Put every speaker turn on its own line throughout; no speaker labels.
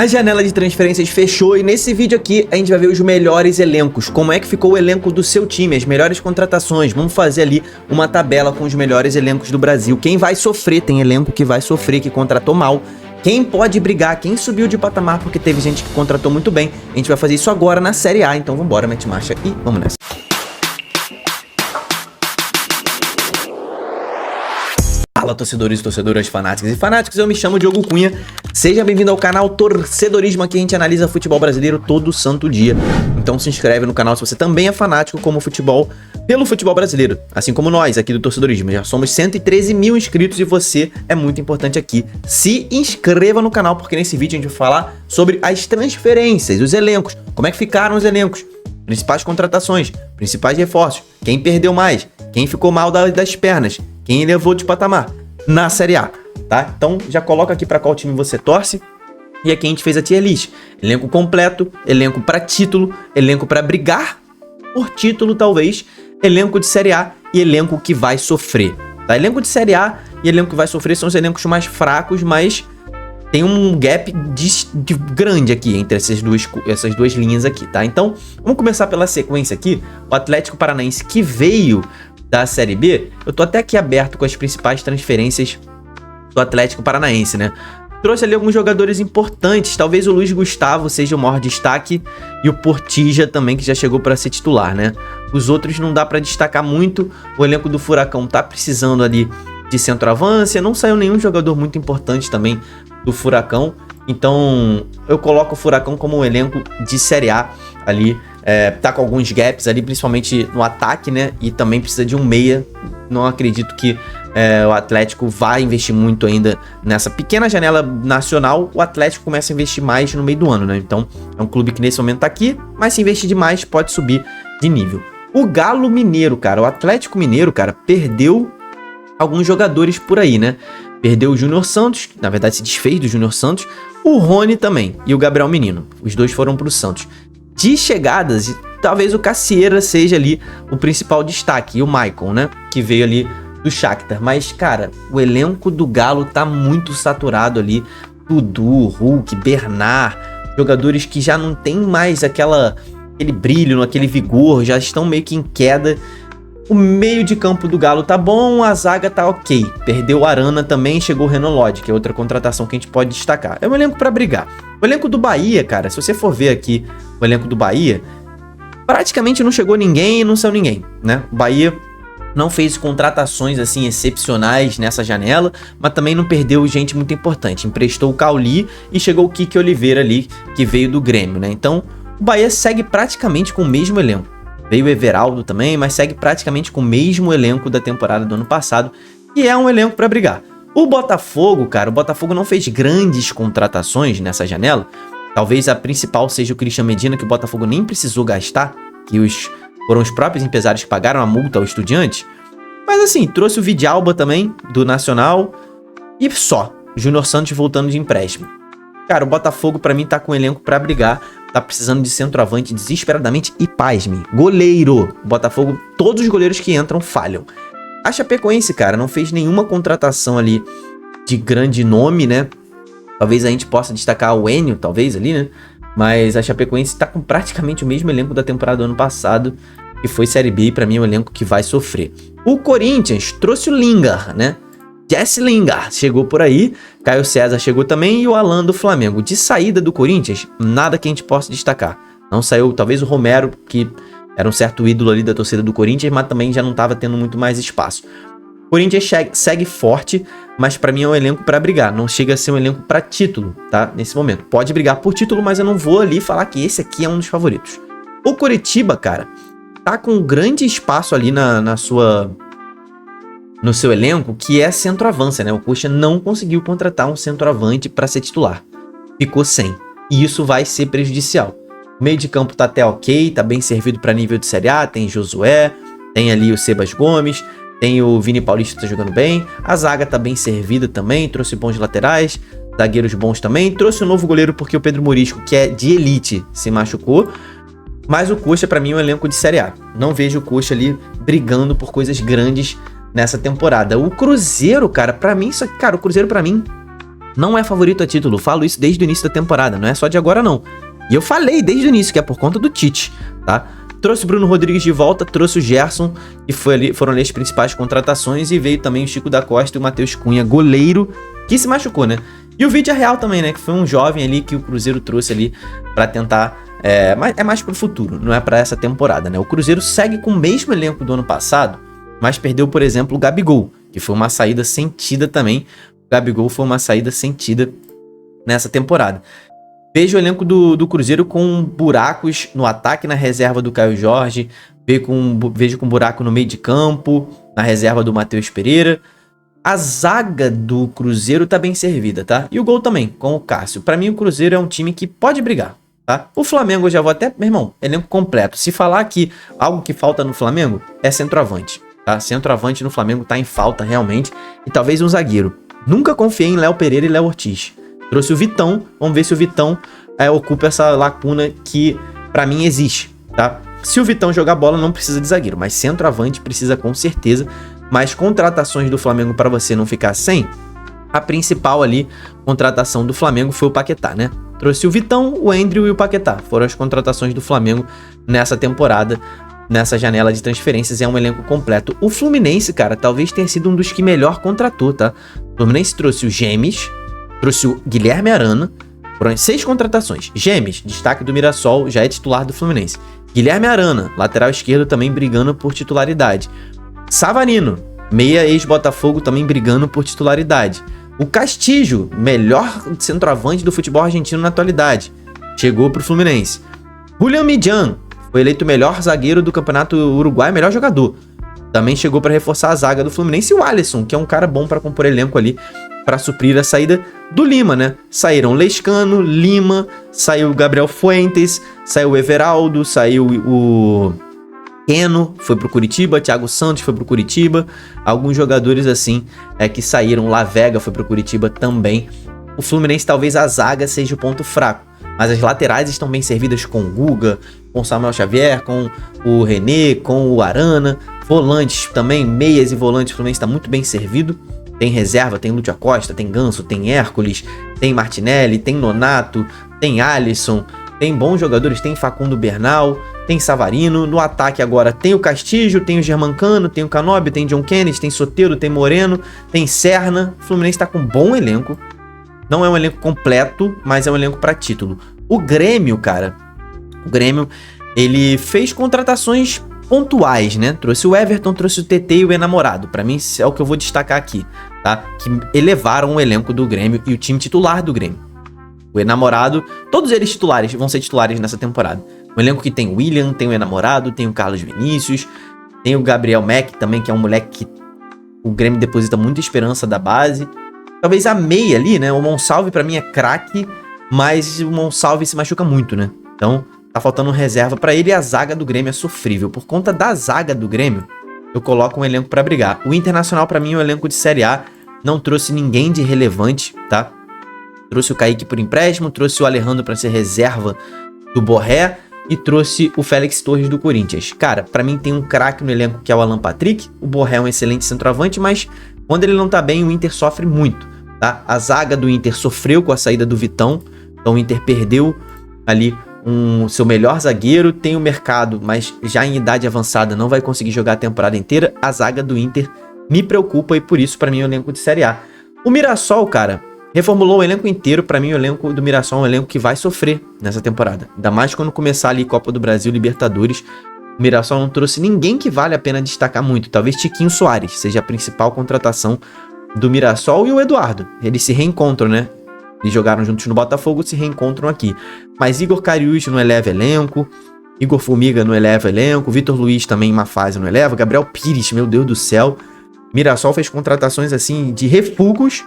A janela de transferências fechou e nesse vídeo aqui a gente vai ver os melhores elencos, como é que ficou o elenco do seu time, as melhores contratações. Vamos fazer ali uma tabela com os melhores elencos do Brasil. Quem vai sofrer, tem elenco que vai sofrer, que contratou mal. Quem pode brigar, quem subiu de patamar porque teve gente que contratou muito bem. A gente vai fazer isso agora na Série A, então vambora, mete marcha e vamos nessa. Fala, torcedores e torcedoras, fanáticos e fanáticos, eu me chamo Diogo Cunha. Seja bem-vindo ao canal Torcedorismo, aqui a gente analisa futebol brasileiro todo santo dia. Então se inscreve no canal se você também é fanático pelo futebol brasileiro, assim como nós aqui do Torcedorismo. Já somos 113 mil inscritos e você é muito importante aqui. Se inscreva no canal porque nesse vídeo a gente vai falar sobre as transferências, os elencos, como é que ficaram os elencos, principais contratações, principais reforços, quem perdeu mais, quem ficou mal das pernas, quem elevou de patamar na Série A, tá? Então já coloca aqui para qual time você torce. E aqui a gente fez a tier list. Elenco completo, elenco para título, elenco para brigar por título talvez, elenco de Série A e elenco que vai sofrer, tá? Elenco de Série A e elenco que vai sofrer são os elencos mais fracos, mas tem um gap grande aqui entre essas duas linhas aqui, tá? Então vamos começar pela sequência aqui. O Atlético Paranaense que veio da Série B, eu tô até aqui aberto com as principais transferências do Atlético Paranaense, né? Trouxe ali alguns jogadores importantes, talvez o Luiz Gustavo seja o maior destaque e o Portilla também, que já chegou para ser titular, né? Os outros não dá para destacar muito, o elenco do Furacão tá precisando ali de centroavância, não saiu nenhum jogador muito importante também do Furacão, então eu coloco o Furacão como um elenco de Série A ali. Tá com alguns gaps ali, principalmente no ataque, né? E também precisa de um meia. Não acredito que o Atlético vai investir muito ainda nessa pequena janela nacional. O Atlético começa a investir mais no meio do ano, né? Então é um clube que nesse momento tá aqui, mas se investir demais pode subir de nível. O Galo Mineiro, cara, o Atlético Mineiro, cara, perdeu alguns jogadores por aí, né? Perdeu o Júnior Santos, na verdade se desfez do Júnior Santos, o Rony também e o Gabriel Menino. Os dois foram pro Santos. De chegadas, talvez o Cassieira seja ali o principal destaque, e o Maicon, né, que veio ali do Shakhtar. Mas, cara, o elenco do Galo tá muito saturado ali. Dudu, Hulk, Bernard, jogadores que já não tem mais aquele brilho, aquele vigor, já estão meio que em queda. O meio de campo do Galo tá bom, a zaga tá ok. Perdeu o Arana também, chegou o Renan Lodge, que é outra contratação que a gente pode destacar. É um elenco pra brigar. O elenco do Bahia, cara, se você for ver aqui o elenco do Bahia, praticamente não chegou ninguém e não saiu ninguém, né? O Bahia não fez contratações assim excepcionais nessa janela, mas também não perdeu gente muito importante. Emprestou o Cauli e chegou o Kiki Oliveira ali, que veio do Grêmio, né? Então, o Bahia segue praticamente com o mesmo elenco. Veio o Everaldo também, mas segue praticamente com o mesmo elenco da temporada do ano passado, e é um elenco para brigar. O Botafogo, cara, o Botafogo não fez grandes contratações nessa janela. Talvez a principal seja o Christian Medina, que o Botafogo nem precisou gastar, que foram os próprios empresários que pagaram a multa ao Estudiantes. Mas assim, trouxe o Vidalba também, do Nacional, e só. Júnior Santos voltando de empréstimo. Cara, o Botafogo pra mim tá com um elenco pra brigar, tá precisando de centroavante desesperadamente e pasme, goleiro. O Botafogo, todos os goleiros que entram falham. A Chapecoense, cara, não fez nenhuma contratação ali de grande nome, né? Talvez a gente possa destacar o Enio, talvez ali, né? Mas a Chapecoense tá com praticamente o mesmo elenco da temporada do ano passado, que foi Série B, e pra mim é um elenco que vai sofrer. O Corinthians trouxe o Lingard, né? Jesse Lingard chegou por aí, Caio César chegou também e o Alan do Flamengo. De saída do Corinthians, nada que a gente possa destacar. Não saiu, talvez o Romero, que era um certo ídolo ali da torcida do Corinthians, mas também já não estava tendo muito mais espaço. O Corinthians segue forte, mas pra mim é um elenco pra brigar. Não chega a ser um elenco pra título, tá? Nesse momento. Pode brigar por título, mas eu não vou ali falar que esse aqui é um dos favoritos. O Coritiba, cara, tá com um grande espaço ali no seu elenco, que é centroavância, né? O Coxa não conseguiu contratar um centroavante para ser titular. Ficou sem. E isso vai ser prejudicial. O meio de campo tá até ok, tá bem servido para nível de Série A. Tem Josué, tem ali o Sebas Gomes, tem o Vini Paulista que tá jogando bem. A zaga tá bem servida também, trouxe bons laterais, zagueiros bons também. Trouxe um novo goleiro porque o Pedro Murisco, que é de elite, se machucou. Mas o Coxa, para mim, é um elenco de Série A. Não vejo o Coxa ali brigando por coisas grandes nessa temporada. O Cruzeiro, cara, pra mim, o Cruzeiro pra mim não é favorito a título. Falo isso desde o início da temporada, não é só de agora não. E eu falei desde o início que é por conta do Tite, tá? Trouxe o Bruno Rodrigues de volta, trouxe o Gerson, que foram ali as principais contratações, e veio também o Chico da Costa e o Matheus Cunha, goleiro, que se machucou, né? E o Vidia Real também, né? Que foi um jovem ali que o Cruzeiro trouxe ali pra tentar... é mais pro futuro, não é pra essa temporada, né? O Cruzeiro segue com o mesmo elenco do ano passado, mas perdeu, por exemplo, o Gabigol, que foi uma saída sentida também. O Gabigol foi uma saída sentida nessa temporada. Vejo o elenco do Cruzeiro com buracos no ataque, na reserva do Caio Jorge. Vejo com buraco no meio de campo, na reserva do Matheus Pereira. A zaga do Cruzeiro tá bem servida, tá? E o gol também, com o Cássio. Pra mim, o Cruzeiro é um time que pode brigar, tá? O Flamengo, eu já vou até... Meu irmão, elenco completo. Se falar que algo que falta no Flamengo é centroavante, tá? Centroavante no Flamengo tá em falta, realmente. E talvez um zagueiro. Nunca confiei em Léo Pereira e Léo Ortiz. Trouxe o Vitão, vamos ver se o Vitão ocupa essa lacuna que pra mim existe, tá? Se o Vitão jogar bola, não precisa de zagueiro, mas centroavante precisa com certeza. Mas contratações do Flamengo para você não ficar sem, a principal ali contratação do Flamengo foi o Paquetá, né? Trouxe o Vitão, o Andrew e o Paquetá. Foram as contratações do Flamengo nessa temporada, nessa janela de transferências. É um elenco completo. O Fluminense, cara, talvez tenha sido um dos que melhor contratou, tá? O Fluminense trouxe o Gemes, trouxe o Guilherme Arana, foram 6 contratações. Gemes, destaque do Mirassol, já é titular do Fluminense. Guilherme Arana, lateral esquerdo, também brigando por titularidade. Savarino, meia ex-Botafogo, também brigando por titularidade. O Castillo, melhor centroavante do futebol argentino na atualidade, chegou pro Fluminense. Julián Midjan, foi eleito o melhor zagueiro do Campeonato Uruguai, melhor jogador. Também chegou para reforçar a zaga do Fluminense. E o Alisson, que é um cara bom para compor elenco ali, para suprir a saída do Lima, né? Saíram Lescano, Lima, saiu o Gabriel Fuentes, saiu o Everaldo, saiu o Keno, foi pro Curitiba, Thiago Santos foi pro Curitiba, alguns jogadores assim que saíram, La Vega foi pro Curitiba também. O Fluminense talvez a zaga seja o ponto fraco, mas as laterais estão bem servidas com o Guga, com o Samuel Xavier, com o René, com o Arana. Volantes também, meias e volantes, o Fluminense está muito bem servido. Tem reserva, tem Lúcio Acosta, tem Ganso, tem Hércules, tem Martinelli, tem Nonato, tem Alisson, tem bons jogadores, tem Facundo Bernal, tem Savarino. No ataque agora tem o Castillo, tem o Germancano, tem o Canóbio, tem John Kennedy, tem Soteldo, tem Moreno, tem Serna. O Fluminense está com um bom elenco. Não é um elenco completo, mas é um elenco para título. O Grêmio, cara, ele fez contratações pontuais, né? Trouxe o Everton, trouxe o TT e o Enamorado. Pra mim, é o que eu vou destacar aqui, tá? Que elevaram o elenco do Grêmio e o time titular do Grêmio. O Enamorado, todos eles titulares, vão ser titulares nessa temporada. Um elenco que tem o William, tem o Enamorado, tem o Carlos Vinícius, tem o Gabriel Mack também, que é um moleque que o Grêmio deposita muita esperança da base. Talvez a meia ali, né? O Monsalve pra mim é craque, mas o Monsalve se machuca muito, né? Então tá faltando reserva pra ele e a zaga do Grêmio é sofrível. Por conta da zaga do Grêmio, eu coloco um elenco pra brigar. O Internacional pra mim é um elenco de Série A, não trouxe ninguém de relevante, tá? Trouxe o Kaique por empréstimo, trouxe o Alejandro pra ser reserva do Borré e trouxe o Félix Torres do Corinthians. Cara, pra mim tem um craque no elenco que é o Alan Patrick. O Borré é um excelente centroavante, mas quando ele não tá bem, o Inter sofre muito, tá? A zaga do Inter sofreu com a saída do Vitão, então o Inter perdeu ali seu melhor zagueiro. Tem o Mercado, mas já em idade avançada não vai conseguir jogar a temporada inteira. A zaga do Inter me preocupa e por isso pra mim é um elenco de Série A. O Mirassol, cara, reformulou o elenco inteiro. Pra mim o elenco do Mirassol é um elenco que vai sofrer nessa temporada, ainda mais quando começar ali Copa do Brasil, Libertadores. O Mirassol não trouxe ninguém que vale a pena destacar muito. Talvez Tiquinho Soares seja a principal contratação do Mirassol e o Eduardo. Eles se reencontram, né? Eles jogaram juntos no Botafogo, se reencontram aqui. Mas Igor Cariús não eleva elenco, Igor Formiga não eleva elenco, Vitor Luiz também em uma fase não eleva, Gabriel Pires, meu Deus do céu. Mirassol fez contratações assim de refugos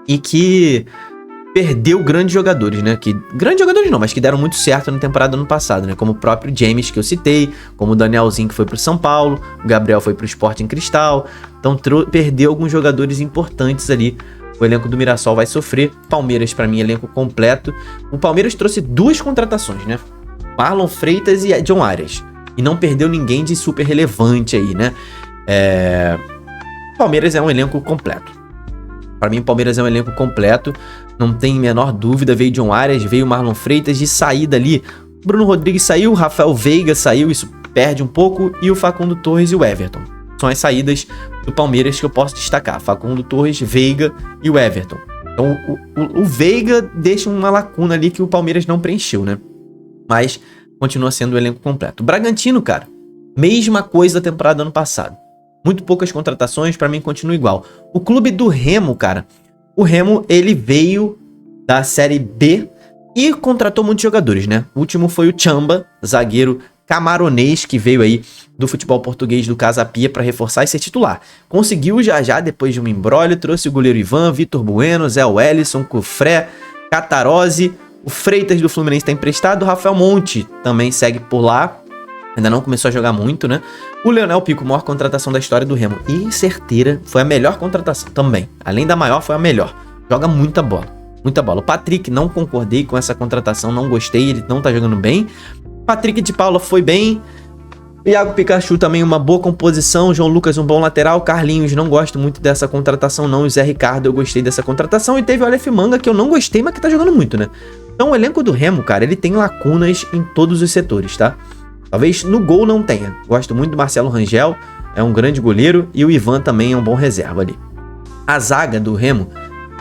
e que perdeu grandes jogadores, né? Grandes jogadores não, mas que deram muito certo na temporada ano passado, né? Como o próprio James, que eu citei, como o Danielzinho, que foi pro São Paulo, o Gabriel foi pro Sporting Cristal. Então perdeu alguns jogadores importantes ali. O elenco do Mirassol vai sofrer. Palmeiras, pra mim, elenco completo. O Palmeiras trouxe 2 contratações, né? Marlon Freitas e John Arias. E não perdeu ninguém de super relevante aí, né? Palmeiras é um elenco completo. Para mim, o Palmeiras é um elenco completo, não tem menor dúvida. Veio John Arias, veio Marlon Freitas, de saída ali, Bruno Rodrigues saiu, Rafael Veiga saiu, isso perde um pouco, e o Facundo Torres e o Everton. São as saídas do Palmeiras que eu posso destacar, Facundo Torres, Veiga e o Everton. Então, o Veiga deixa uma lacuna ali que o Palmeiras não preencheu, né? Mas continua sendo o elenco completo. O Bragantino, cara, mesma coisa da temporada do ano passado. Muito poucas contratações, pra mim continua igual. O clube do Remo, cara, o Remo, ele veio da Série B e contratou muitos jogadores, né? O último foi o Chamba, zagueiro camaronês, que veio aí do futebol português do Casa Pia para reforçar e ser titular. Conseguiu já, depois de um embrólio, trouxe o goleiro Ivan, Vitor Bueno, Zé Wellison, Cufré, Catarose, o Freitas do Fluminense está emprestado, o Rafael Monte também segue por lá, ainda não começou a jogar muito, né? O Leonel Pico, maior contratação da história do Remo, e certeira, foi a melhor contratação também. Além da maior, foi a melhor. Joga muita bola, muita bola. O Patrick, não concordei com essa contratação, não gostei, ele não tá jogando bem. Patrick de Paula foi bem. Iago Pikachu também uma boa composição. João Lucas um bom lateral. Carlinhos não gosto muito dessa contratação não. O Zé Ricardo eu gostei dessa contratação. E teve o Aleph Manga que eu não gostei, mas que tá jogando muito, né? Então o elenco do Remo, cara, ele tem lacunas em todos os setores, tá? Talvez no gol não tenha. Gosto muito do Marcelo Rangel. É um grande goleiro. E o Ivan também é um bom reserva ali. A zaga do Remo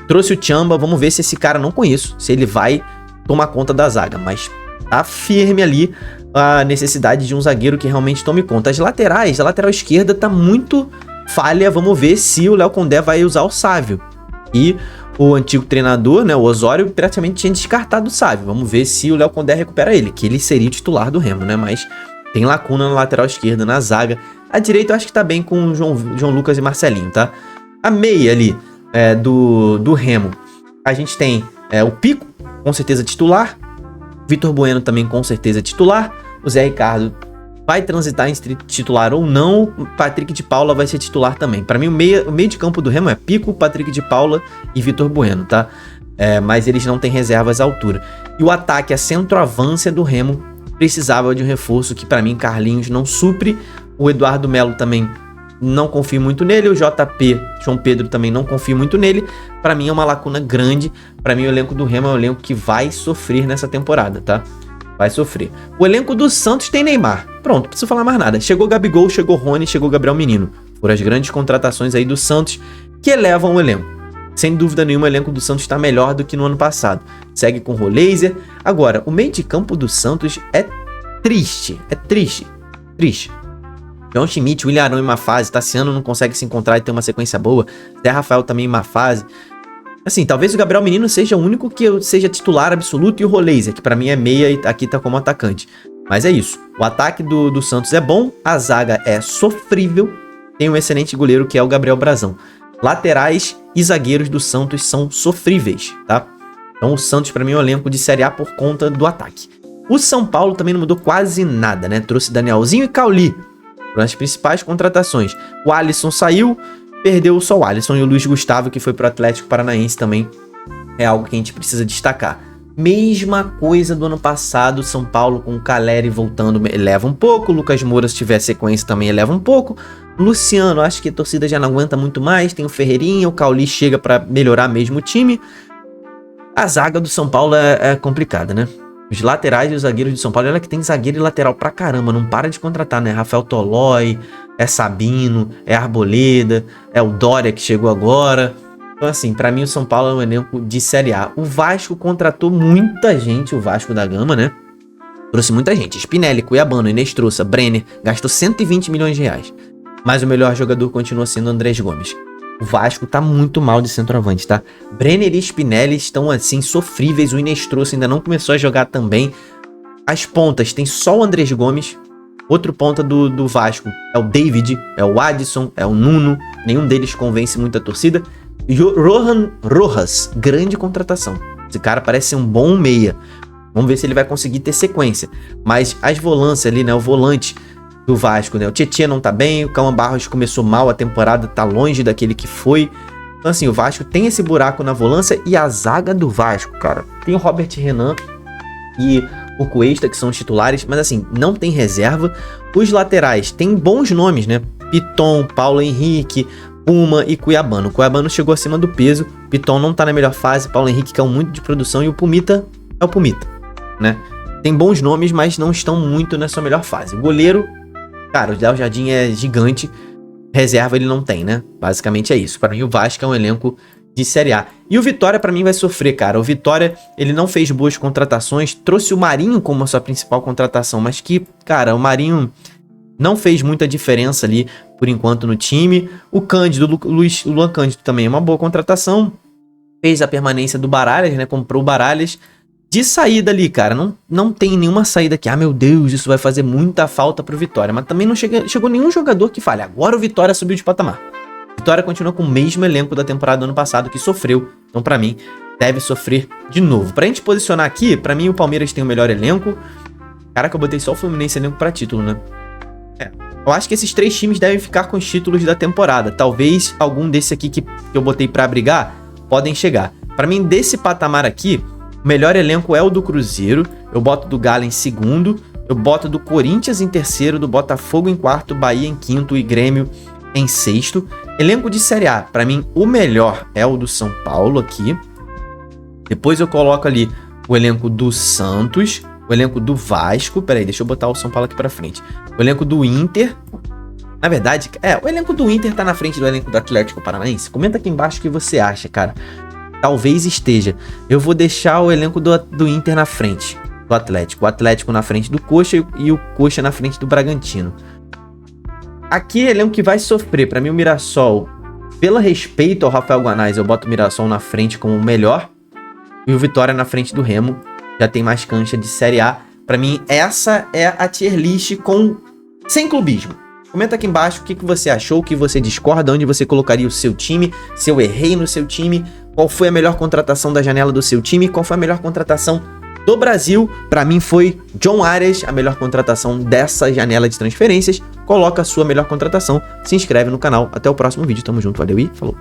trouxe o Chamba. Vamos ver se esse cara, não conheço, se ele vai tomar conta da zaga. Mas tá firme ali a necessidade de um zagueiro que realmente tome conta. As laterais, a lateral esquerda tá muito falha. Vamos ver se o Léo Condé vai usar o Sávio. E o antigo treinador, né, o Osório, praticamente tinha descartado o Sávio. Vamos ver se o Léo Condé recupera ele, que ele seria o titular do Remo, né? Mas tem lacuna na lateral esquerda, na zaga. A direita eu acho que tá bem com o João Lucas e Marcelinho, tá? A meia ali do Remo, a gente tem o Pico, com certeza titular. Vitor Bueno também com certeza titular. O Zé Ricardo vai transitar entre titular ou não. O Patrick de Paula vai ser titular também. Para mim, o meio de campo do Remo é Pico, Patrick de Paula e Vitor Bueno, tá? Mas eles não têm reservas à altura. E o ataque, a centroavância do Remo, precisava de um reforço que para mim Carlinhos não supre. O Eduardo Melo também não confio muito nele. O JP, João Pedro, também não confio muito nele. Para mim é uma lacuna grande. Para mim o elenco do Remo é um elenco que vai sofrer nessa temporada, tá? Vai sofrer. O elenco do Santos tem Neymar. Pronto, não preciso falar mais nada. Chegou Gabigol, chegou Rony, chegou Gabriel Menino. Foram as grandes contratações aí do Santos que elevam o elenco. Sem dúvida nenhuma, o elenco do Santos está melhor do que no ano passado. Segue com o Roleiser. Agora, o meio de campo do Santos é triste. É triste. Triste. João Schmidt, Willian Arão em uma fase, Tassiano não consegue se encontrar e ter uma sequência boa, Zé Rafael também em uma fase. Assim, talvez o Gabriel Menino seja o único que seja titular absoluto e o Roleiser, que pra mim é meia e aqui tá como atacante. Mas é isso, o ataque do Santos é bom, a zaga é sofrível, tem um excelente goleiro que é o Gabriel Brazão. Laterais e zagueiros do Santos são sofríveis, tá? Então o Santos pra mim é um elenco de Série A por conta do ataque. O São Paulo também não mudou quase nada, né? Trouxe Danielzinho e Cauli. As principais contratações. O Alisson saiu, perdeu só o Alisson, e o Luiz Gustavo, que foi pro Atlético Paranaense, também é algo que a gente precisa destacar. Mesma coisa do ano passado, São Paulo com o Caleri voltando, eleva um pouco. O Lucas Moura, se tiver sequência, também eleva um pouco. Luciano, acho que a torcida já não aguenta muito mais. Tem o Ferreirinha, o Cauli chega para melhorar mesmo o time. A zaga do São Paulo é complicada, né? Os laterais e os zagueiros de São Paulo, olha que tem zagueiro e lateral pra caramba, não para de contratar, né? Rafael Tolói, é Sabino, é Arboleda, é o Dória que chegou agora. Então assim, pra mim o São Paulo é um elenco de Série A. O Vasco contratou muita gente, o Vasco da Gama, né? Trouxe muita gente, Spinelli, Cuiabano, Inês Trouxa, Brenner, gastou 120 milhões de reais. Mas o melhor jogador continua sendo o Andrés Gomes. O Vasco tá muito mal de centroavante, tá? Brenner e Spinelli estão, assim, sofríveis. O Inês Trouxa ainda não começou a jogar também. As pontas, tem só o Andrés Gomes. Outro ponta do Vasco é o David, é o Adson, é o Nuno. Nenhum deles convence muito a torcida. E o Rohan Rojas, grande contratação. Esse cara parece ser um bom meia. Vamos ver se ele vai conseguir ter sequência. Mas as volâncias ali, né? O volante do Vasco, né? O Tietchan não tá bem, o Cauã Barros começou mal a temporada, tá longe daquele que foi. Então assim, o Vasco tem esse buraco na volância e a zaga do Vasco, cara. Tem o Robert Renan e o Cuesta, que são os titulares, mas assim, não tem reserva. Os laterais tem bons nomes, né? Piton, Paulo Henrique, Puma e Cuiabano. O Cuiabano chegou acima do peso, Piton não tá na melhor fase, Paulo Henrique caiu muito de produção e o Pumita é o Pumita, né? Tem bons nomes, mas não estão muito na sua melhor fase. O goleiro, cara, o Léo Jardim é gigante, reserva ele não tem, né? Basicamente é isso. Para mim o Vasco é um elenco de Série A. E o Vitória pra mim vai sofrer, cara. O Vitória, ele não fez boas contratações, trouxe o Marinho como a sua principal contratação, mas que, cara, o Marinho não fez muita diferença ali, por enquanto, no time. O Cândido, o Luan Cândido também é uma boa contratação. Fez a permanência do Baralhas, né? Comprou o Baralhas. De saída ali, cara, não tem nenhuma saída que, meu Deus, isso vai fazer muita falta pro Vitória. Mas também não chegou nenhum jogador que fale, agora o Vitória subiu de patamar. Vitória continua com o mesmo elenco da temporada do ano passado que sofreu. Então, pra mim, deve sofrer de novo. Pra gente posicionar aqui, pra mim o Palmeiras tem o melhor elenco. Caraca, eu botei só o Fluminense elenco pra título, né? Eu acho que esses 3 times devem ficar com os títulos da temporada. Talvez algum desse aqui que eu botei pra brigar podem chegar. Pra mim, desse patamar aqui, o melhor elenco é o do Cruzeiro. Eu boto do Galo em segundo. Eu boto do Corinthians em terceiro, do Botafogo em quarto, Bahia em quinto e Grêmio em sexto. Elenco de Série A, pra mim, o melhor é o do São Paulo aqui. Depois eu coloco ali o elenco do Santos, o elenco do Vasco. Peraí, deixa eu botar o São Paulo aqui pra frente. O elenco do Inter. Na verdade, o elenco do Inter tá na frente do elenco do Atlético Paranaense. Comenta aqui embaixo o que você acha, cara. Talvez esteja. Eu vou deixar o elenco do Inter na frente do Atlético. O Atlético na frente do Coxa e o Coxa na frente do Bragantino. Aqui elenco que vai sofrer. Pra mim o Mirassol, pelo respeito ao Rafael Guanais, eu boto o Mirassol na frente como o melhor. E o Vitória na frente do Remo. Já tem mais cancha de Série A. Pra mim essa é a tier list sem clubismo. Comenta aqui embaixo o que você achou, o que você discorda, onde você colocaria o seu time, se eu errei no seu time, qual foi a melhor contratação da janela do seu time, qual foi a melhor contratação do Brasil. Pra mim foi John Arias, a melhor contratação dessa janela de transferências. Coloca a sua melhor contratação, se inscreve no canal. Até o próximo vídeo, tamo junto, valeu e falou!